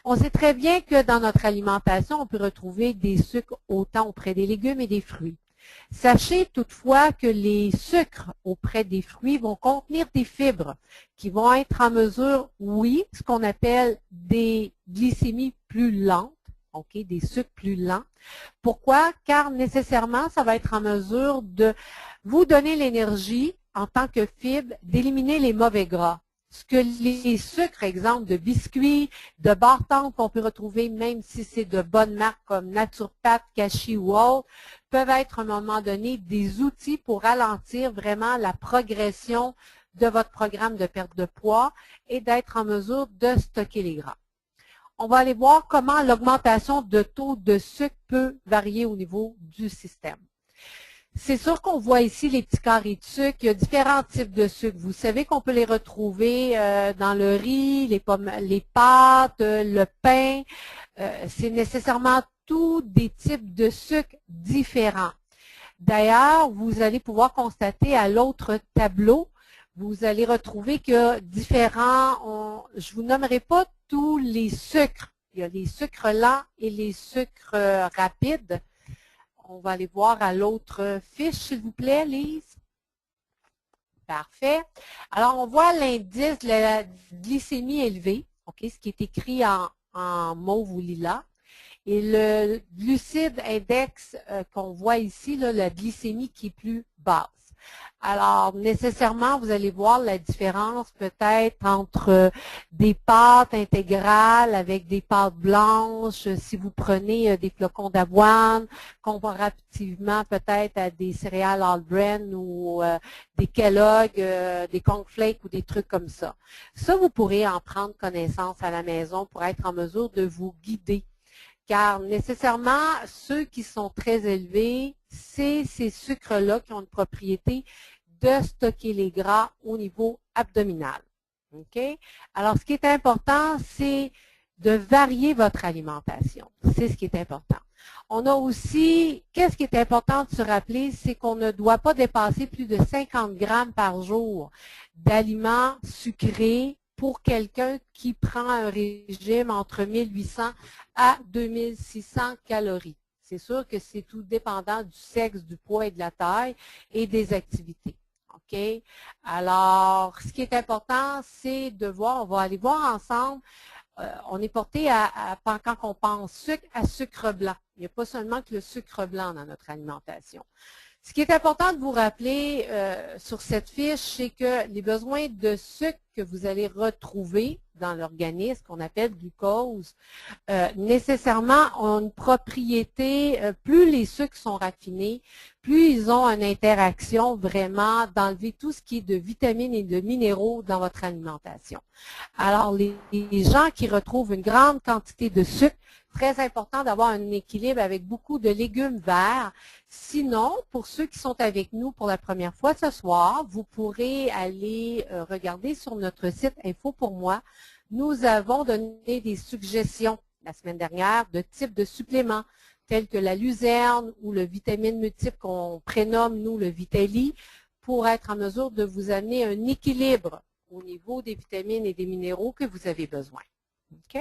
On sait très bien que dans notre alimentation, on peut retrouver des sucres autant auprès des légumes et des fruits. Sachez toutefois que les sucres auprès des fruits vont contenir des fibres qui vont être en mesure, oui, ce qu'on appelle des glycémies plus lentes, ok, des sucres plus lents. Pourquoi? Car nécessairement, ça va être en mesure de vous donner l'énergie en tant que fibre d'éliminer les mauvais gras. Ce que les sucres, exemple de biscuits, de barres tendres qu'on peut retrouver, même si c'est de bonnes marques comme Naturepat, Kashi ou autres, peuvent être à un moment donné des outils pour ralentir vraiment la progression de votre programme de perte de poids et d'être en mesure de stocker les gras. On va aller voir comment l'augmentation de taux de sucre peut varier au niveau du système. C'est sûr qu'on voit ici les petits carrés de sucre. Il y a différents types de sucre. Vous savez qu'on peut les retrouver dans le riz, les pâtes, le pain. C'est nécessairement tous des types de sucre différents. D'ailleurs, vous allez pouvoir constater à l'autre tableau, vous allez retrouver que je ne vous nommerai pas tous les sucres. Il y a les sucres lents et les sucres rapides. On va aller voir à l'autre fiche, s'il vous plaît, Lise. Parfait. Alors, on voit l'indice de la glycémie élevée, okay, ce qui est écrit en mauve ou lilas. Et le glucide index qu'on voit ici, là, la glycémie qui est plus basse. Alors, nécessairement, vous allez voir la différence peut-être entre des pâtes intégrales avec des pâtes blanches, si vous prenez des flocons d'avoine, comparativement peut-être à des céréales all bran ou des Kellogg, des cornflakes ou des trucs comme ça. Ça, vous pourrez en prendre connaissance à la maison pour être en mesure de vous guider. Car nécessairement, ceux qui sont très élevés, c'est ces sucres-là qui ont une propriété de stocker les gras au niveau abdominal. Okay? Alors, ce qui est important, c'est de varier votre alimentation. C'est ce qui est important. On a aussi, qu'est-ce qui est important de se rappeler, c'est qu'on ne doit pas dépasser plus de 50 grammes par jour d'aliments sucrés pour quelqu'un qui prend un régime entre 1800 à 2600 calories. C'est sûr que c'est tout dépendant du sexe, du poids et de la taille et des activités. OK? Alors, ce qui est important, c'est de voir, on va aller voir ensemble, on est porté quand on pense sucre, à sucre blanc. Il n'y a pas seulement que le sucre blanc dans notre alimentation. Ce qui est important de vous rappeler sur cette fiche, c'est que les besoins de sucre que vous allez retrouver dans l'organisme, qu'on appelle glucose, nécessairement ont une propriété, plus les sucres sont raffinés, plus ils ont une interaction vraiment d'enlever tout ce qui est de vitamines et de minéraux dans votre alimentation. Alors, les gens qui retrouvent une grande quantité de sucre, très important d'avoir un équilibre avec beaucoup de légumes verts. Sinon, pour ceux qui sont avec nous pour la première fois ce soir, vous pourrez aller regarder sur notre site Info pour moi. Nous avons donné des suggestions la semaine dernière de types de suppléments tels que la luzerne ou le vitamine multiple qu'on prénomme, nous, le Vitali, pour être en mesure de vous amener un équilibre au niveau des vitamines et des minéraux que vous avez besoin. OK?